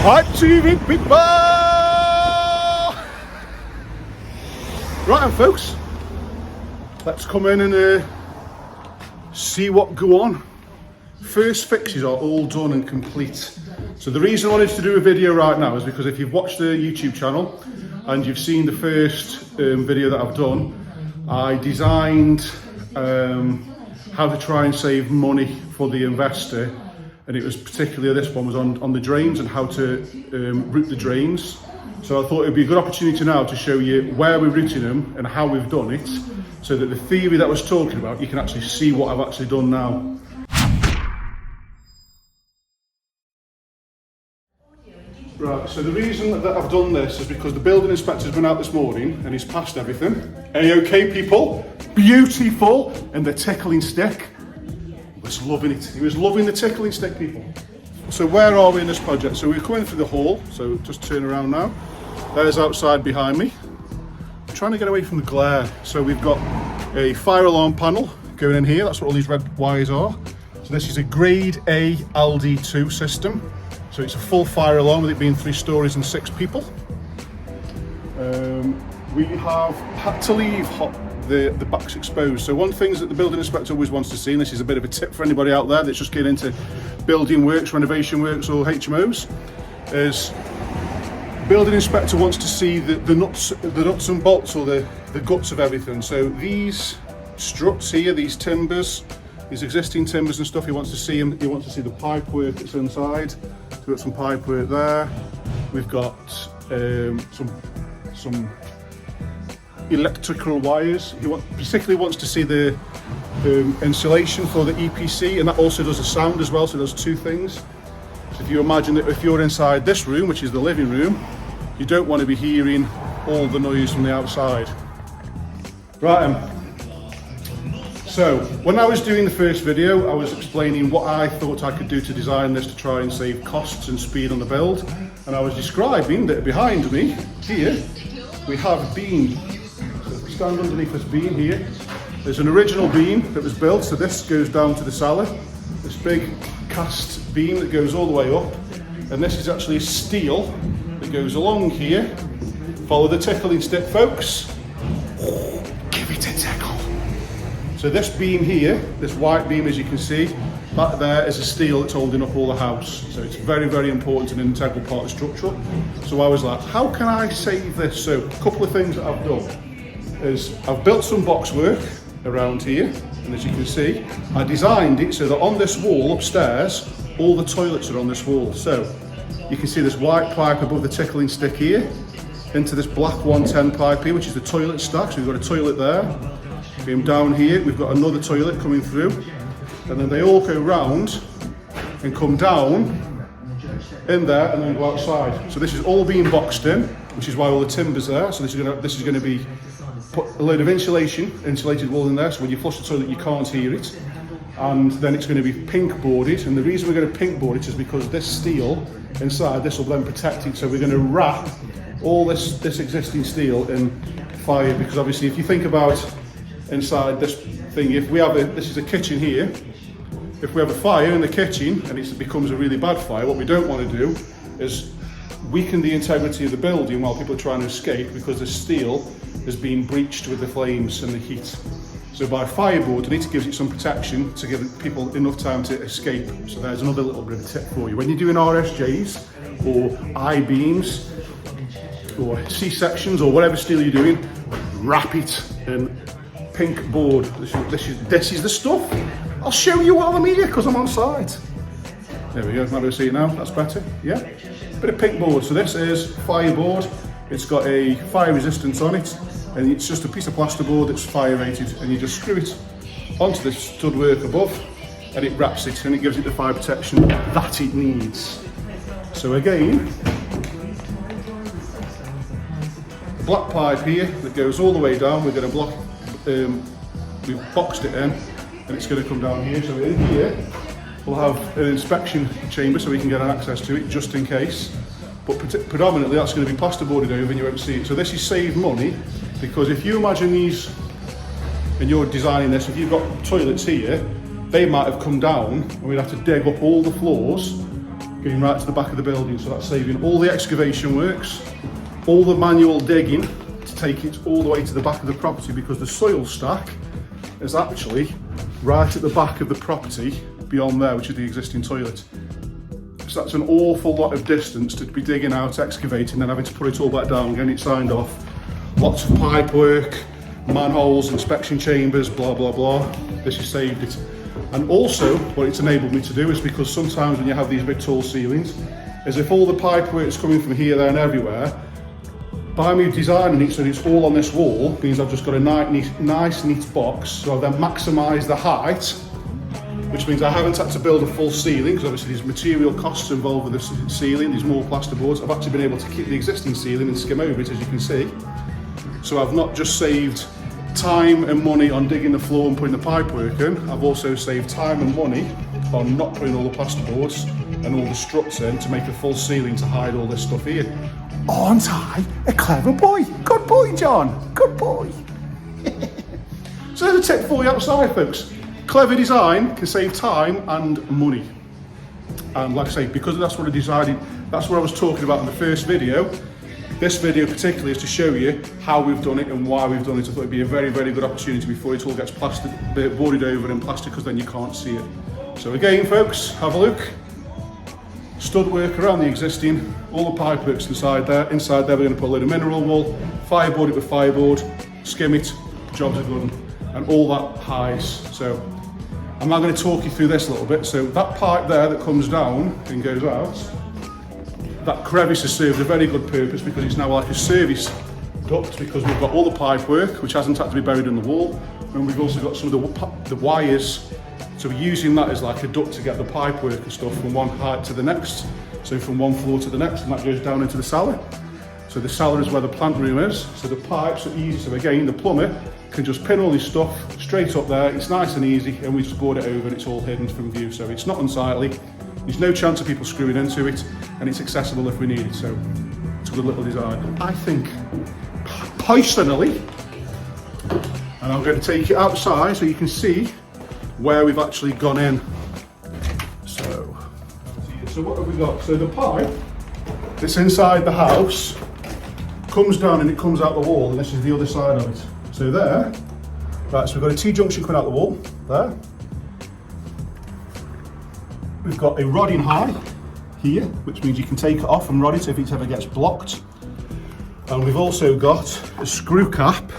TV people! Right then folks, let's come in and see what go on. First fixes are all done and complete. So the reason I wanted to do a video right now is because if you've watched the YouTube channel and you've seen the first video that I've done, I designed how to try and save money for the investor, and it was particularly this one was on the drains and how to route the drains. So I thought it would be a good opportunity now to show you where we're routing them and how we've done it, so that the theory that I was talking about, you can actually see what I've actually done now. Right, so the reason that I've done this is because the building inspector's been out this morning and he's passed everything. A-OK people, beautiful, and the tickling stick. He was loving it. He was loving the tickling stick, people. So where are we in this project? So we're coming through the hall, so just turn around now. There's outside behind me. I'm trying to get away from the glare. So we've got a fire alarm panel going in here. That's what all these red wires are. So this is a grade A LD2 system. So it's a full fire alarm with it being 3 stories and 6 people. We have had to leave the backs exposed. So one thing that the building inspector always wants to see, and this is a bit of a tip for anybody out there that's just getting into building works, renovation works or HMOs, is building inspector wants to see the nuts and bolts, or the guts of everything. So these struts here, these timbers, these existing timbers and stuff, he wants to see them. He wants to see the pipe work that's inside. So we've got some pipe work there. We've got some electrical wires. He particularly wants to see the insulation for the EPC, and that also does the sound as well. So there's 2 things. So if you imagine that if you're inside this room, which is the living room, you don't want to be hearing all the noise from the outside. Right. So when I was doing the first video, I was explaining what I thought I could do to design this to try and save costs and speed on the build. And I was describing that behind me here, we have a beam. So if we stand underneath this beam here, there's an original beam that was built. So this goes down to the cellar, this big cast beam that goes all the way up. And this is actually steel that goes along here. Follow the tickling stick, folks. Give it a tickle. So this beam here, this white beam, as you can see, back there is a steel that's holding up all the house. So it's very, very important and an integral part of the structure. So I was like, how can I save this? So a couple of things that I've done is I've built some box work around here. And as you can see, I designed it so that on this wall upstairs, all the toilets are on this wall. So you can see this white pipe above the tickling stick here, into this black 110 pipe here, which is the toilet stack. So we've got a toilet there. Down here, we've got another toilet coming through, and then they all go round and come down in there and then go outside. So this is all being boxed in, which is why all the timber's there. So this is going to be put a load of insulated wall in there, so when you flush the toilet you can't hear it. And then it's going to be pink boarded, and the reason we're going to pink board it is because this steel inside, this will then protect it. So we're going to wrap all this existing steel in fire, because obviously if you think about inside this thing, if we have this is a kitchen here, if we have a fire in the kitchen and it becomes a really bad fire, what we don't want to do is weaken the integrity of the building while people are trying to escape, because the steel has been breached with the flames and the heat. So by fireboarding it, gives it some protection to give people enough time to escape. So there's another little bit of a tip for you. When you're doing RSJs or I-beams or C-sections or whatever steel you're doing, wrap it in pink board. This is the stuff. I'll show you while I'm here because I'm on site. There we go. Now we see it now. That's better. Yeah. Bit of pink board. So this is fireboard. It's got a fire resistance on it, and it's just a piece of plasterboard that's fire rated, and you just screw it onto the stud work above, and it wraps it, and it gives it the fire protection that it needs. So again, the black pipe here that goes all the way down. We're going to block. We've boxed it in, and it's going to come down here. So in here we'll have an inspection chamber so we can get access to it just in case, but predominantly that's going to be plasterboarded over and you won't see it. So this is save money, because if you imagine these and you're designing this, if you've got toilets here, they might have come down and we'd have to dig up all the floors going right to the back of the building. So that's saving all the excavation works, all the manual digging to take it all the way to the back of the property, because the soil stack is actually right at the back of the property beyond there, which is the existing toilet. So that's an awful lot of distance to be digging out, excavating, then having to put it all back down, getting it signed off. Lots of pipe work, manholes, inspection chambers, blah, blah, blah. This has saved it. And also, what it's enabled me to do is, because sometimes when you have these big tall ceilings, is if all the pipe work is coming from here, there and everywhere, by me designing it so it's all on this wall, means I've just got a nice neat box. So I've then maximised the height, which means I haven't had to build a full ceiling, because obviously there's material costs involved with the ceiling, there's more plasterboards. I've actually been able to keep the existing ceiling and skim over it, as you can see. So I've not just saved time and money on digging the floor and putting the pipe work in, I've also saved time and money on not putting all the plasterboards and all the struts in to make a full ceiling to hide all this stuff here. Aren't I a clever boy? Good boy, John, good boy. So there's a tip for you outside, folks. Clever design can save time and money. And like I say, because that's what I decided, that's what I was talking about in the first video. This video particularly is to show you how we've done it and why we've done it. I thought it'd be a very, very good opportunity before it all gets boarded over in plastic, because then you can't see it. So again, folks, have a look. Stud work around the existing, all the pipe works inside there. Inside there, we're going to put a load of mineral wool, fireboard it with fireboard, skim it, jobs are good, and all that hides. So I'm now going to talk you through this a little bit. So that pipe there that comes down and goes out, that crevice has served a very good purpose, because it's now like a service duct, because we've got all the pipe work, which hasn't had to be buried in the wall, and we've also got some of the wires. So we're using that as like a duct to get the pipe work and stuff from one height to the next. So from one floor to the next, and that goes down into the cellar. So the cellar is where the plant room is. So the pipes are easy. So again, the plumber can just pin all his stuff straight up there. It's nice and easy, and we just board it over and it's all hidden from view. So it's not unsightly. There's no chance of people screwing into it, and it's accessible if we need it. So it's a good little design, I think, personally. And I'm going to take it outside so you can see where we've actually gone in. So what have we got? So the pipe that's inside the house comes down and it comes out the wall, and this is the other side of it. So there, right, so we've got a T-junction coming out the wall, there. We've got a rodding high here, which means you can take it off and rod it if it ever gets blocked. And we've also got a screw cap.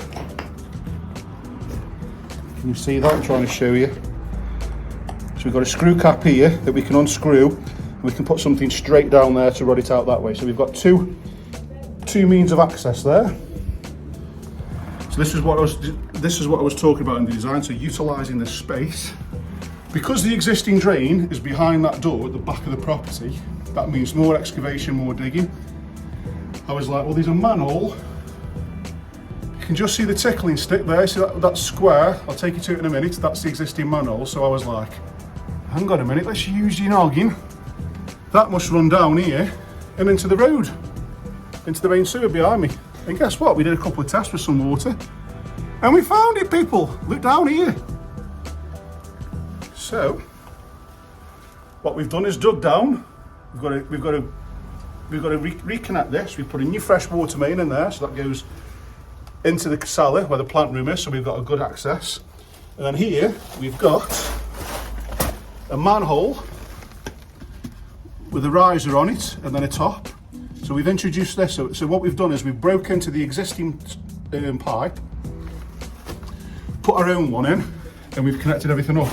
Can you see that? I'm trying to show you. So we've got a screw cap here that we can unscrew, and we can put something straight down there to rod it out that way. So we've got two means of access there. So this is what I was talking about in the design. So utilising this space. Because the existing drain is behind that door at the back of the property, that means more excavation, more digging. I was like, well, there's a manhole. You can just see the tickling stick there. See that square? I'll take you to it in a minute. That's the existing manhole. So I was like, hang on a minute, let's use your noggin. That must run down here and into the road, into the main sewer behind me. And guess what? We did a couple of tests with some water, and we found it, people. Look down here. So, what we've done is dug down. We've got to reconnect this. We've put a new fresh water main in there, so that goes into the cellar where the plant room is. So we've got a good access. And then here we've got a manhole with a riser on it and then a top. So we've introduced this. So what we've done is we've broken into the existing pipe, put our own one in, and we've connected everything up.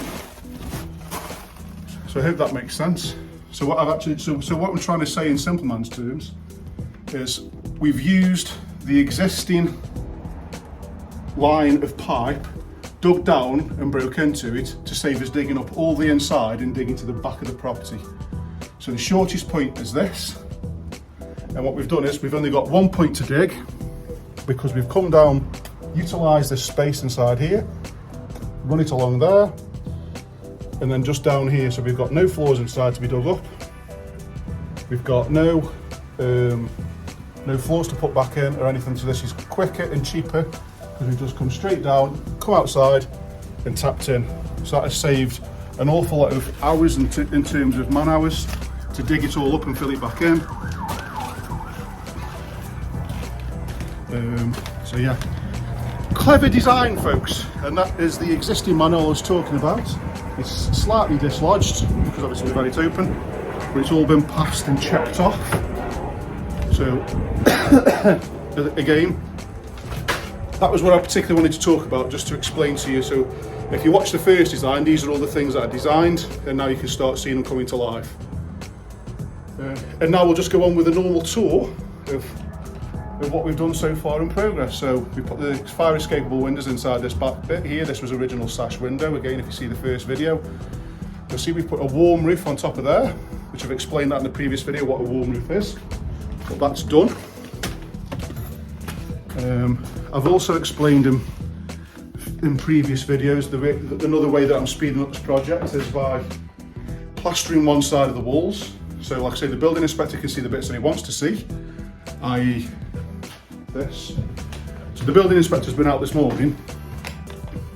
So I hope that makes sense. So what I'm trying to say in simple man's terms is we've used the existing line of pipe, dug down and broke into it to save us digging up all the inside and digging to the back of the property. So the shortest point is this. And what we've done is we've only got one point to dig, because we've come down, utilised this space inside here, run it along there, and then just down here, so we've got no floors inside to be dug up. We've got no floors to put back in or anything, so this is quicker and cheaper, because we've just come straight down, come outside and tapped in. So that has saved an awful lot of hours in terms of man hours. to dig it all up and fill it back in. So yeah, clever design, folks, and that is the existing manual I was talking about. It's slightly dislodged because obviously we've had it open, but it's all been passed and checked off. So again, that was what I particularly wanted to talk about, just to explain to you. So if you watch the first design, these are all the things that I designed, and now you can start seeing them coming to life. And now we'll just go on with a normal tour of what we've done so far in progress. So we put the fire escapable windows inside this back bit here. This was original sash window. Again, if you see the first video, you'll see we put a warm roof on top of there, which I've explained that in the previous video, what a warm roof is. But that's done. I've also explained in previous videos another way that I'm speeding up this project is by plastering one side of the walls. So like I say, the building inspector can see the bits that he wants to see, i.e. this. So the building inspector's been out this morning,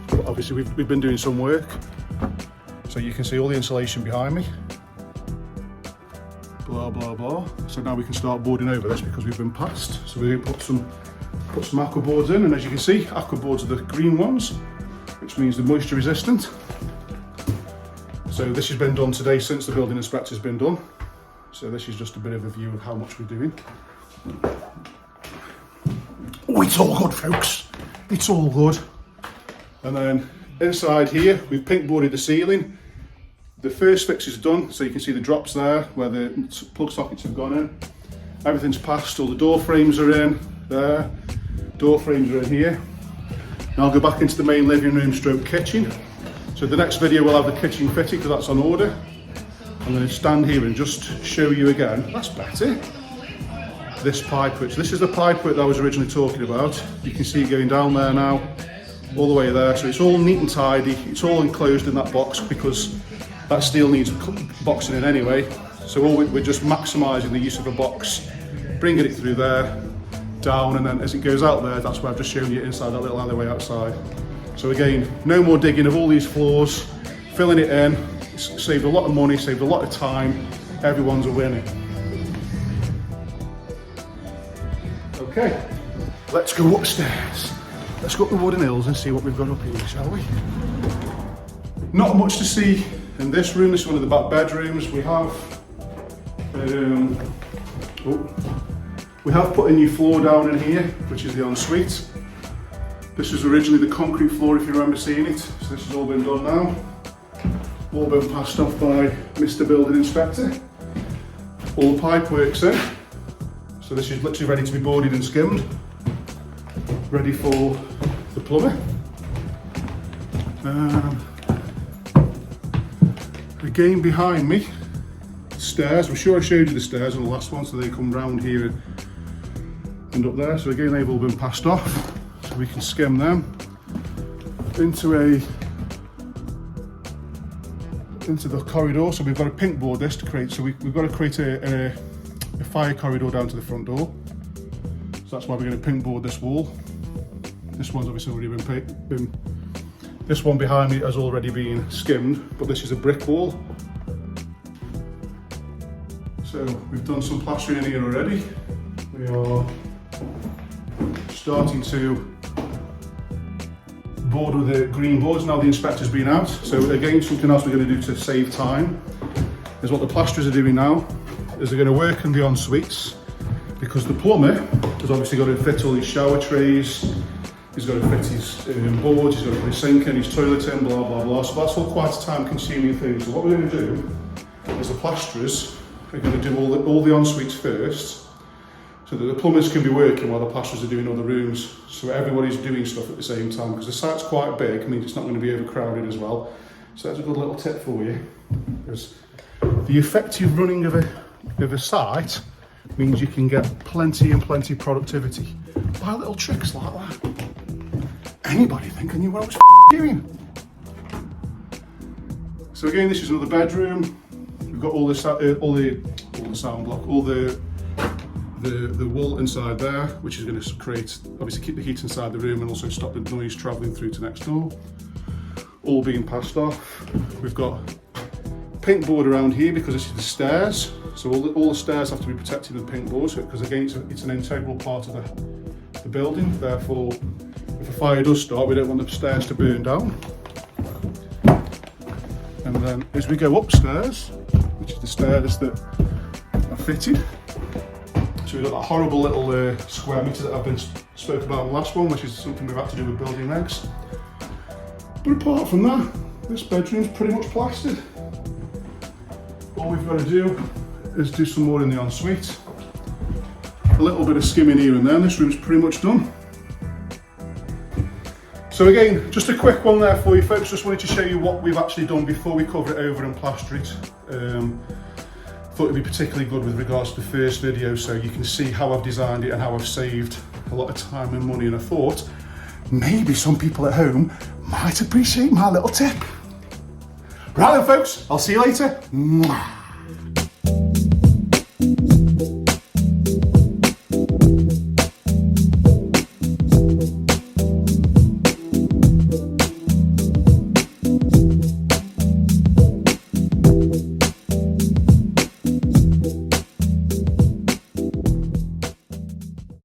but obviously we've been doing some work. So you can see all the insulation behind me. Blah, blah, blah. So now we can start boarding over this because we've been passed. So we're going to put some aqua boards in, and as you can see, aqua boards are the green ones, which means they're moisture resistant. So this has been done today since the building inspector's been done. So this is just a bit of a view of how much we're doing. Oh, it's all good, folks. It's all good. And then inside here, we've pink boarded the ceiling. The first fix is done, so you can see the drops there where the plug sockets have gone in. Everything's passed, all the door frames are in there. Door frames are in here. Now I'll go back into the main living room stroke kitchen. So the next video we'll have the kitchen fitted because that's on order. I'm going to stand here and just show you again. That's better. This pipework. So this is the pipework that I was originally talking about. You can see it going down there now, all the way there. So it's all neat and tidy. It's all enclosed in that box because that steel needs boxing in anyway. So we're just maximising the use of a box, bringing it through there, down, and then as it goes out there, that's where I've just shown you inside that little alleyway outside. So again, no more digging of all these floors, filling it in. It's saved a lot of money, saved a lot of time. Everyone's a winner. Okay, let's go upstairs. Let's go up the wooden hills and see what we've got up here, shall we? Not much to see in this room. This is one of the back bedrooms. We have put a new floor down in here, which is the ensuite. This was originally the concrete floor, if you remember seeing it. So this has all been done now. All been passed off by Mr. Building Inspector. All the pipe work's in. So this is literally ready to be boarded and skimmed. Ready for the plumber. Again behind me, stairs. I'm sure I showed you the stairs on the last one, so they come round here and up there. So again, they've all been passed off. So we can skim them into the corridor. So we've got a pink board this to create. So we've got to create a fire corridor down to the front door. So that's why we're going to pink board this wall. This one's obviously already been this one behind me has already been skimmed, but this is a brick wall. So we've done some plastering in here already. We are starting to board with the green boards now the inspector's been out. So again, something else we're going to do to save time is what the plasterers are doing now is they're going to work on the en-suites, because the plumber has obviously got to fit all these shower trays, he's got to fit his boards, he's got to put his sink in, his toilet in, blah blah blah. So that's all quite a time consuming thing. So what we're going to do is the plasterers are going to do all the en-suites first, so that the plumbers can be working while the plasterers are doing other rooms, so everybody's doing stuff at the same time, because the site's quite big. I mean, it's not going to be overcrowded as well. So that's a good little tip for you, because the effective running of a site means you can get plenty and plenty productivity by little tricks like that. Anybody think I knew what I was doing? So again, this is another bedroom. We've got all the sound block, all the wool inside there, which is going to create, obviously keep the heat inside the room and also stop the noise travelling through to next door. All being passed off. We've got pink board around here because this is the stairs. So all the stairs have to be protected with pink boards because again it's an integral part of the building. Therefore, if a fire does start, we don't want the stairs to burn down. And then as we go upstairs, which is the stairs that are fitted, so we've got that horrible little square metre that I've been spoke about in the last one, which is something we've had to do with building regs. But apart from that, this bedroom's pretty much plastered. All we've got to do is do some more in the ensuite. A little bit of skimming here and there, and this room's pretty much done. So again, just a quick one there for you folks, just wanted to show you what we've actually done before we cover it over and plaster it. Thought it'd be particularly good with regards to the first video, so you can see how I've designed it and how I've saved a lot of time and money, and I thought maybe some people at home might appreciate my little tip. Right then folks, I'll see you later. Mwah.